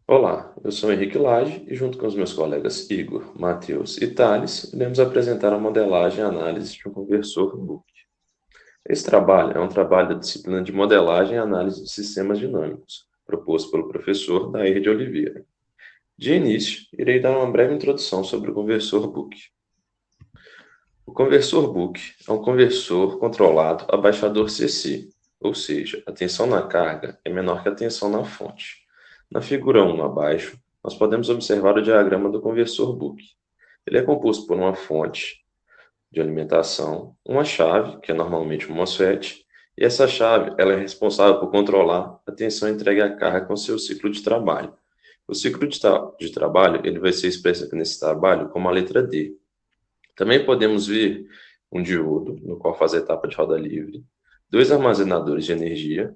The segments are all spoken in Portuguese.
Olá, eu sou Henrique Lage e junto com os meus colegas Igor, Matheus e Thales, iremos apresentar a modelagem e análise de um conversor book. Esse trabalho é um trabalho da disciplina de modelagem e análise de sistemas dinâmicos, proposto pelo professor Dair de Oliveira. De início, irei dar uma breve introdução sobre o conversor book. O conversor book é um conversor controlado a baixador CC, ou seja, a tensão na carga é menor que a tensão na fonte. Na figura 1 abaixo, nós podemos observar o diagrama do conversor book. Ele é composto por uma fonte de alimentação, uma chave, que é normalmente um MOSFET, e essa chave ela é responsável por controlar a tensão entregue à carga com seu ciclo de trabalho. O ciclo de trabalho ele vai ser expresso aqui nesse trabalho como a letra D. Também podemos ver um diodo, no qual faz a etapa de roda livre, dois armazenadores de energia,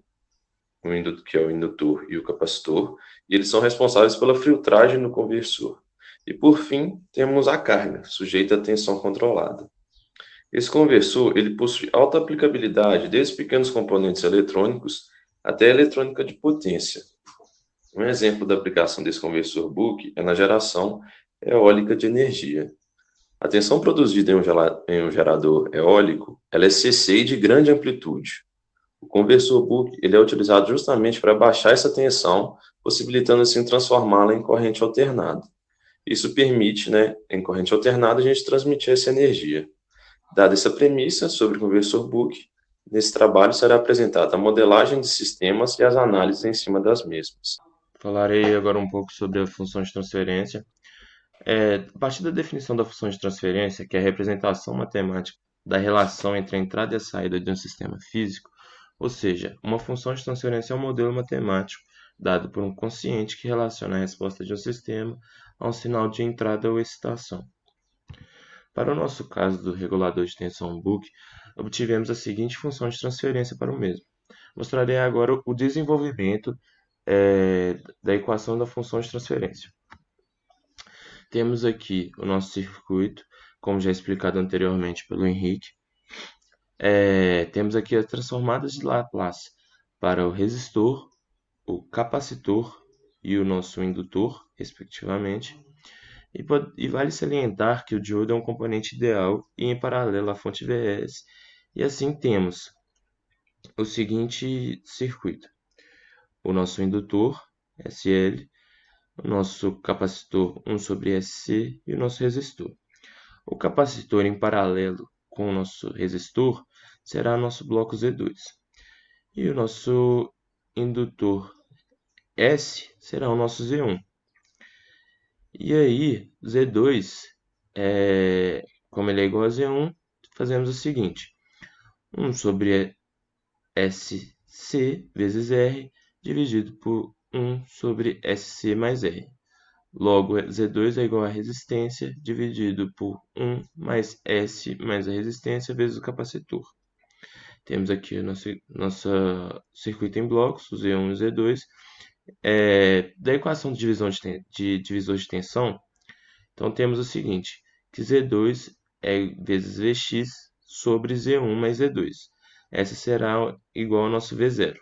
que é o indutor e o capacitor, e eles são responsáveis pela filtragem no conversor. E por fim, temos a carga, sujeita a tensão controlada. Esse conversor ele possui alta aplicabilidade desde pequenos componentes eletrônicos até a eletrônica de potência. Um exemplo da aplicação desse conversor book é na geração eólica de energia. A tensão produzida em um gerador eólico ela é CC e de grande amplitude. O conversor book ele é utilizado justamente para baixar essa tensão, possibilitando assim transformá-la em corrente alternada. Isso permite, em corrente alternada, a gente transmitir essa energia. Dada essa premissa sobre o conversor book, nesse trabalho será apresentada a modelagem de sistemas e as análises em cima das mesmas. Falarei agora um pouco sobre a função de transferência. A partir da definição da função de transferência, que é a representação matemática da relação entre a entrada e a saída de um sistema físico, ou seja, uma função de transferência é um modelo matemático dado por um quociente que relaciona a resposta de um sistema a um sinal de entrada ou excitação. Para o nosso caso do regulador de tensão Book, obtivemos a seguinte função de transferência para o mesmo. Mostrarei agora o desenvolvimento da equação da função de transferência. Temos aqui o nosso circuito, como já explicado anteriormente pelo Henrique. Temos aqui as transformadas de Laplace para o resistor, o capacitor e o nosso indutor, respectivamente. E vale salientar que o diodo é um componente ideal e em paralelo à fonte VS. E assim temos o seguinte circuito: o nosso indutor, SL, o nosso capacitor 1 sobre SC e o nosso resistor. O capacitor em paralelo com o nosso resistor será nosso bloco Z2. E o nosso indutor S será o nosso Z1. E aí, Z2, como ele é igual a Z1, fazemos o seguinte: 1 sobre SC vezes R dividido por 1 sobre SC mais R. Logo, Z2 é igual a resistência dividido por 1 mais S mais a resistência vezes o capacitor. Temos aqui o nosso circuito em blocos, o Z1 e o Z2. Da equação de divisor de tensão, então temos o seguinte, que Z2 é vezes Vx sobre Z1 mais Z2. Essa será igual ao nosso V0.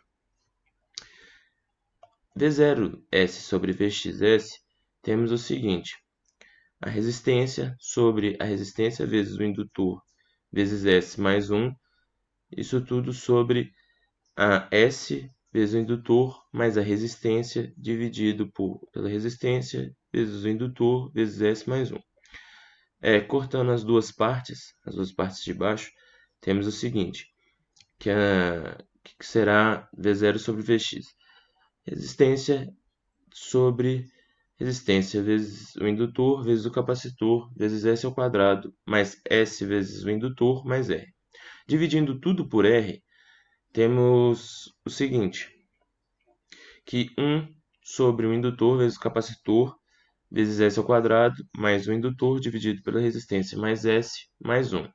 V0S sobre Vxs, temos o seguinte, a resistência sobre a resistência vezes o indutor vezes S mais 1, isso tudo sobre a S vezes o indutor mais a resistência dividido pela resistência vezes o indutor vezes S mais 1. Cortando as duas partes de baixo, temos o seguinte, que será V0 sobre Vx. Resistência sobre resistência vezes o indutor vezes o capacitor vezes S ao quadrado mais S vezes o indutor mais R. Dividindo tudo por R, temos o seguinte, que 1 sobre o indutor vezes o capacitor vezes S ao quadrado mais o indutor dividido pela resistência mais S mais 1.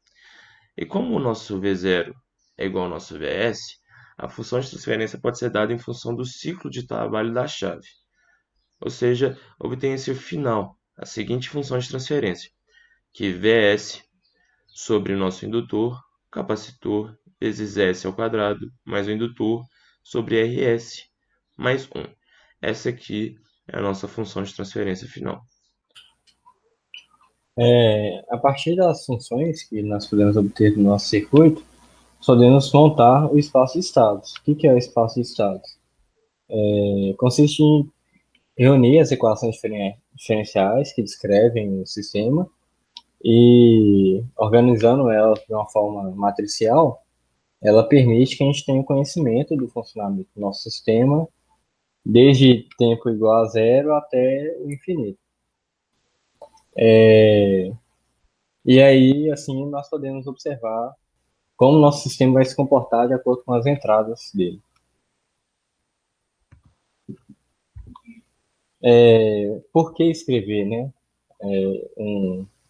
E como o nosso V0 é igual ao nosso Vs, a função de transferência pode ser dada em função do ciclo de trabalho da chave. Ou seja, obtém-se o final, a seguinte função de transferência, que Vs sobre o nosso indutor, capacitor, vezes S ao quadrado, mais o indutor, sobre Rs, mais 1. Essa aqui é a nossa função de transferência final. A partir das funções que nós podemos obter do nosso circuito, podemos montar o espaço de estados. O que é o espaço de estados? Consiste em reunir as equações diferenciais que descrevem o sistema e organizando elas de uma forma matricial, ela permite que a gente tenha conhecimento do funcionamento do nosso sistema, desde tempo igual a zero até o infinito. E aí, assim, nós podemos observar como o nosso sistema vai se comportar de acordo com as entradas dele. Por que escrever, né?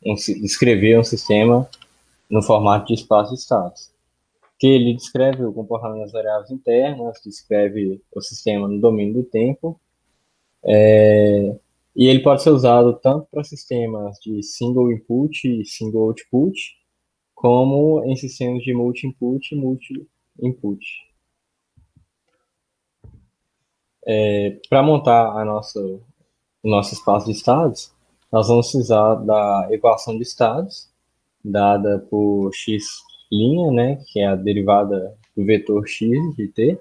Escrever um sistema no formato de espaço de estados? Que ele descreve o comportamento das variáveis internas, descreve o sistema no domínio do tempo, e ele pode ser usado tanto para sistemas de single input e single output, como em sistemas de multi-input e multi-input. Para montar o nosso espaço de estados, nós vamos precisar da equação de estados, dada por x', né, que é a derivada do vetor x de t,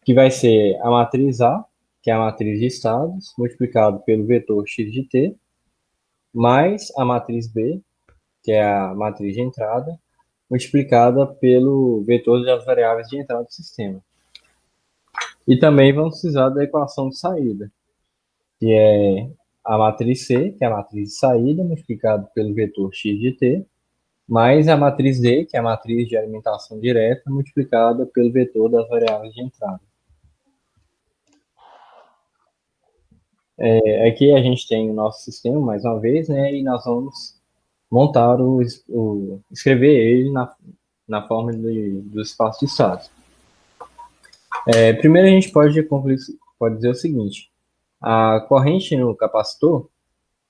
que vai ser a matriz A, que é a matriz de estados, multiplicado pelo vetor x de t, mais a matriz B, que é a matriz de entrada, multiplicada pelo vetor das variáveis de entrada do sistema. E também vamos precisar da equação de saída, que é a matriz C, que é a matriz de saída, multiplicado pelo vetor x de t, mais a matriz D, que é a matriz de alimentação direta, multiplicada pelo vetor das variáveis de entrada. Aqui a gente tem o nosso sistema, mais uma vez, né, e nós vamos montar escrever ele na forma do espaço de estados. Primeiro a gente pode dizer o seguinte: a corrente no capacitor,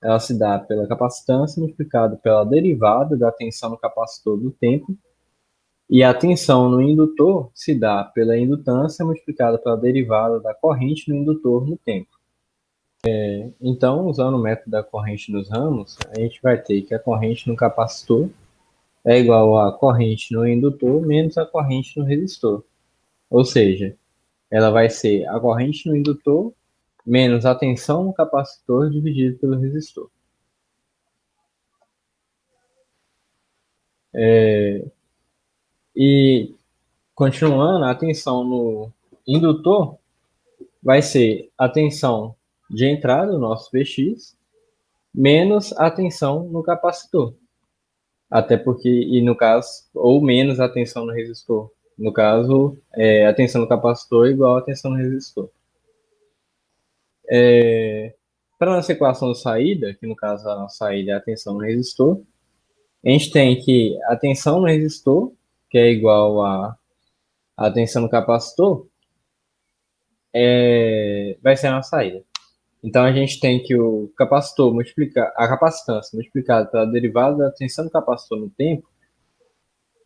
ela se dá pela capacitância multiplicada pela derivada da tensão no capacitor do tempo, e a tensão no indutor se dá pela indutância multiplicada pela derivada da corrente no indutor no tempo. Então, usando o método da corrente dos ramos, a gente vai ter que a corrente no capacitor é igual a corrente no indutor menos a corrente no resistor. Ou seja, ela vai ser a corrente no indutor menos a tensão no capacitor dividido pelo resistor. E continuando, a tensão no indutor vai ser a tensão de entrada, o nosso Vx, menos a tensão no capacitor. Até porque, e no caso, ou menos a tensão no resistor. No caso, a tensão no capacitor é igual a tensão no resistor. Para a nossa equação de saída, que no caso a saída é a tensão no resistor, a gente tem que a tensão no resistor, que é igual a tensão no capacitor, vai ser a nossa saída. Então a gente tem que o capacitor multiplicar a capacitância multiplicada pela derivada da tensão do capacitor no tempo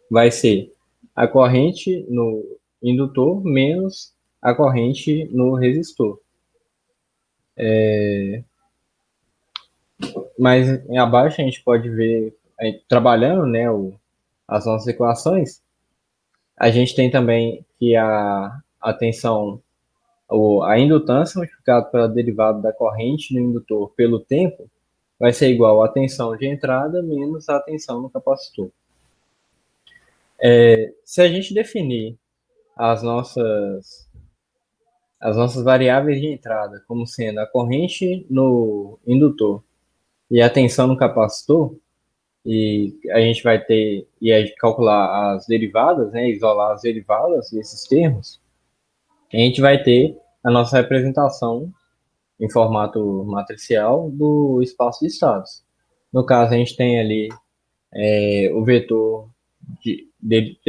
vai ser a corrente no indutor menos a corrente no resistor. Mas abaixo a gente pode ver, trabalhando, né, as nossas equações, a gente tem também que a tensão, a indutância multiplicada pela derivada da corrente no indutor pelo tempo vai ser igual à tensão de entrada menos a tensão no capacitor. Se a gente definir as nossas variáveis de entrada como sendo a corrente no indutor e a tensão no capacitor, e a gente vai ter calcular as derivadas, né, isolar as derivadas desses termos, a gente vai ter a nossa representação em formato matricial do espaço de estados. No caso, a gente tem ali o vetor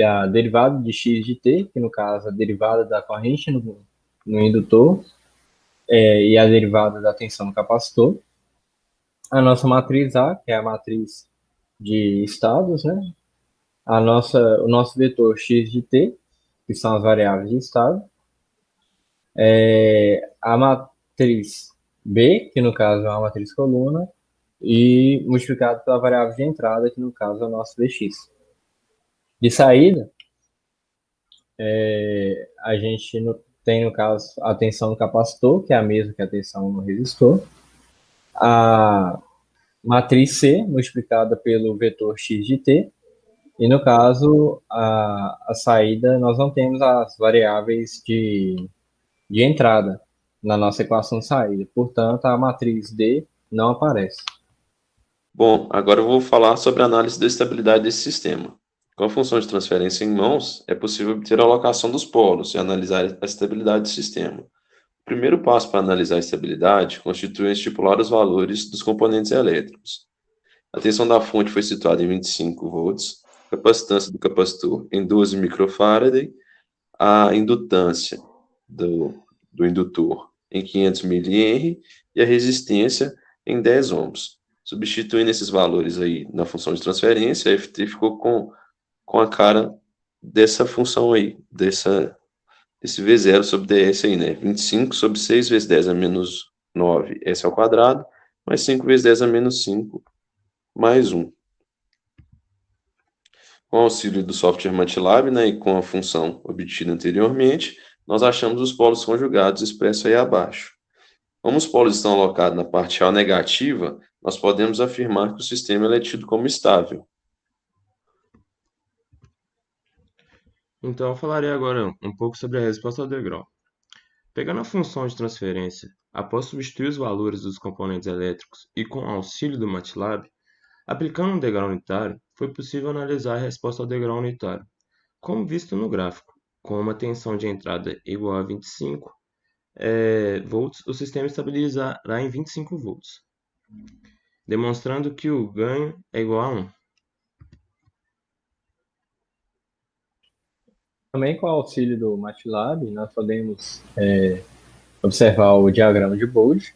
a derivada de x de t, que no caso a derivada da corrente no indutor, e a derivada da tensão no capacitor. A nossa matriz A, que é a matriz de estados, né? O nosso vetor x de t, que são as variáveis de estado. A matriz B, que no caso é uma matriz coluna, e multiplicado pela variável de entrada, que no caso é o nosso Vx. De saída, a gente tem, no caso, a tensão no capacitor, que é a mesma que a tensão no resistor, a matriz C multiplicada pelo vetor x de t, e no caso, a saída, nós não temos as variáveis de entrada na nossa equação de saída. Portanto, a matriz D não aparece. Bom, agora eu vou falar sobre a análise da estabilidade desse sistema. Com a função de transferência em mãos, é possível obter a alocação dos polos e analisar a estabilidade do sistema. O primeiro passo para analisar a estabilidade constitui estipular os valores dos componentes elétricos. A tensão da fonte foi situada em 25 volts, a capacitância do capacitor em 12 microfarad, a indutância do indutor em 500 mH e a resistência em 10 ohms. Substituindo esses valores aí na função de transferência, a FT ficou com a cara dessa função aí, desse V0 sobre ds aí, né? 25 sobre 6 vezes 10 a menos 9, s ao quadrado, mais 5 vezes 10 a menos 5, mais 1. Com o auxílio do software MATLAB, né, e com a função obtida anteriormente, nós achamos os polos conjugados expressos aí abaixo. Como os polos estão alocados na parte A negativa, nós podemos afirmar que o sistema é tido como estável. Então, eu falarei agora um pouco sobre a resposta ao degrau. Pegando a função de transferência, após substituir os valores dos componentes elétricos e com o auxílio do MATLAB, aplicando um degrau unitário, foi possível analisar a resposta ao degrau unitário, como visto no gráfico. Com uma tensão de entrada igual a 25 volts, o sistema estabilizará em 25 volts, demonstrando que o ganho é igual a 1. Também com o auxílio do MATLAB, nós podemos observar o diagrama de Bode,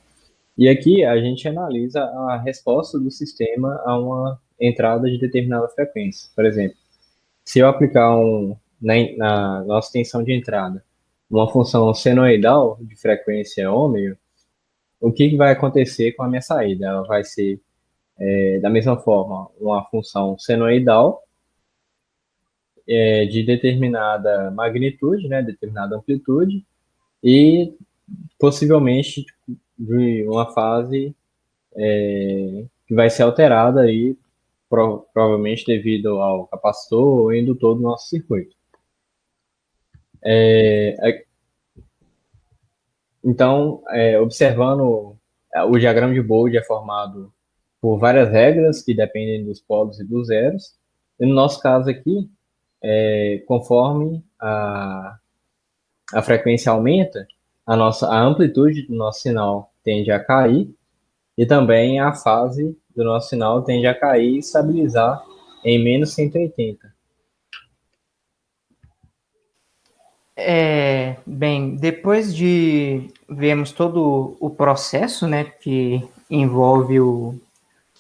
e aqui a gente analisa a resposta do sistema a uma entrada de determinada frequência. Por exemplo, se eu aplicar na nossa tensão de entrada uma função senoidal de frequência ômega, o que vai acontecer com a minha saída? Ela vai ser, da mesma forma, uma função senoidal de determinada magnitude, né, determinada amplitude, e possivelmente de uma fase que vai ser alterada aí, provavelmente devido ao capacitor ou indutor do nosso circuito. Então, observando o diagrama de Bode é formado por várias regras que dependem dos polos e dos zeros. E no nosso caso aqui, conforme a frequência aumenta, a amplitude do nosso sinal tende a cair e também a fase do nosso sinal tende a cair e estabilizar em menos 180. Bem, depois de vermos todo o processo, né, que envolve o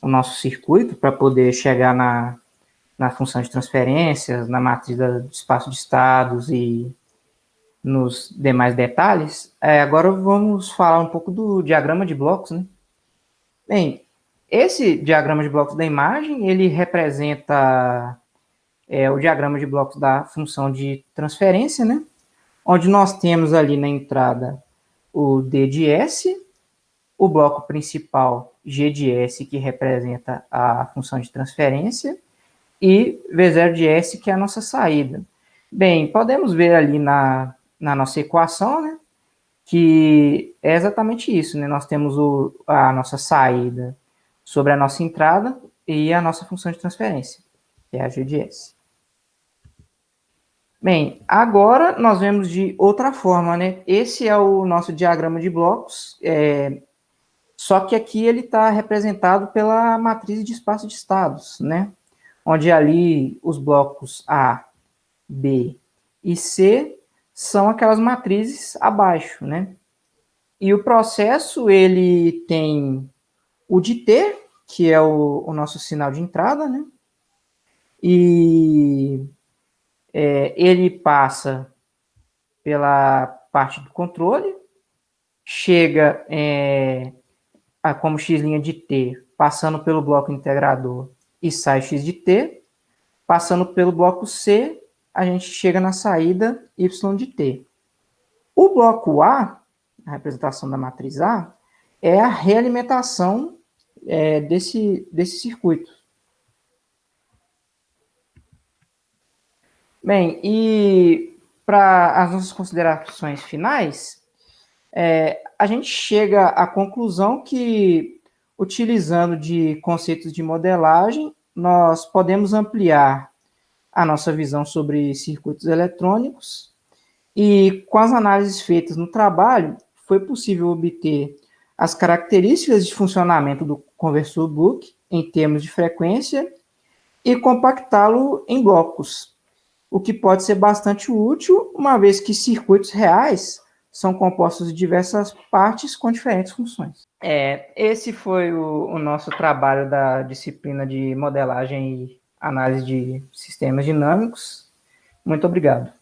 nosso circuito para poder chegar na função de transferência, na matriz do espaço de estados e nos demais detalhes, agora vamos falar um pouco do diagrama de blocos, né? Bem, esse diagrama de blocos da imagem, ele representa o diagrama de blocos da função de transferência, né? Onde nós temos ali na entrada o D de S, o bloco principal G de S, que representa a função de transferência, e V0 de S, que é a nossa saída. Bem, podemos ver ali na nossa equação, né, que é exatamente isso, né? Nós temos a nossa saída sobre a nossa entrada e a nossa função de transferência, que é a G de S. Bem, agora nós vemos de outra forma, né? Esse é o nosso diagrama de blocos, só que aqui ele está representado pela matriz de espaço de estados, né? Onde ali os blocos A, B e C são aquelas matrizes abaixo, né? E o processo, ele tem o de T, que é o nosso sinal de entrada, né? E ele passa pela parte do controle, chega como x' de t, passando pelo bloco integrador e sai x de t. Passando pelo bloco C, a gente chega na saída y de t. O bloco A, a representação da matriz A, é a realimentação desse circuito. Bem, e para as nossas considerações finais, a gente chega à conclusão que, utilizando de conceitos de modelagem, nós podemos ampliar a nossa visão sobre circuitos eletrônicos e, com as análises feitas no trabalho, foi possível obter as características de funcionamento do conversor Book em termos de frequência e compactá-lo em blocos, o que pode ser bastante útil, uma vez que circuitos reais são compostos de diversas partes com diferentes funções. Esse foi o nosso trabalho da disciplina de modelagem e análise de sistemas dinâmicos. Muito obrigado.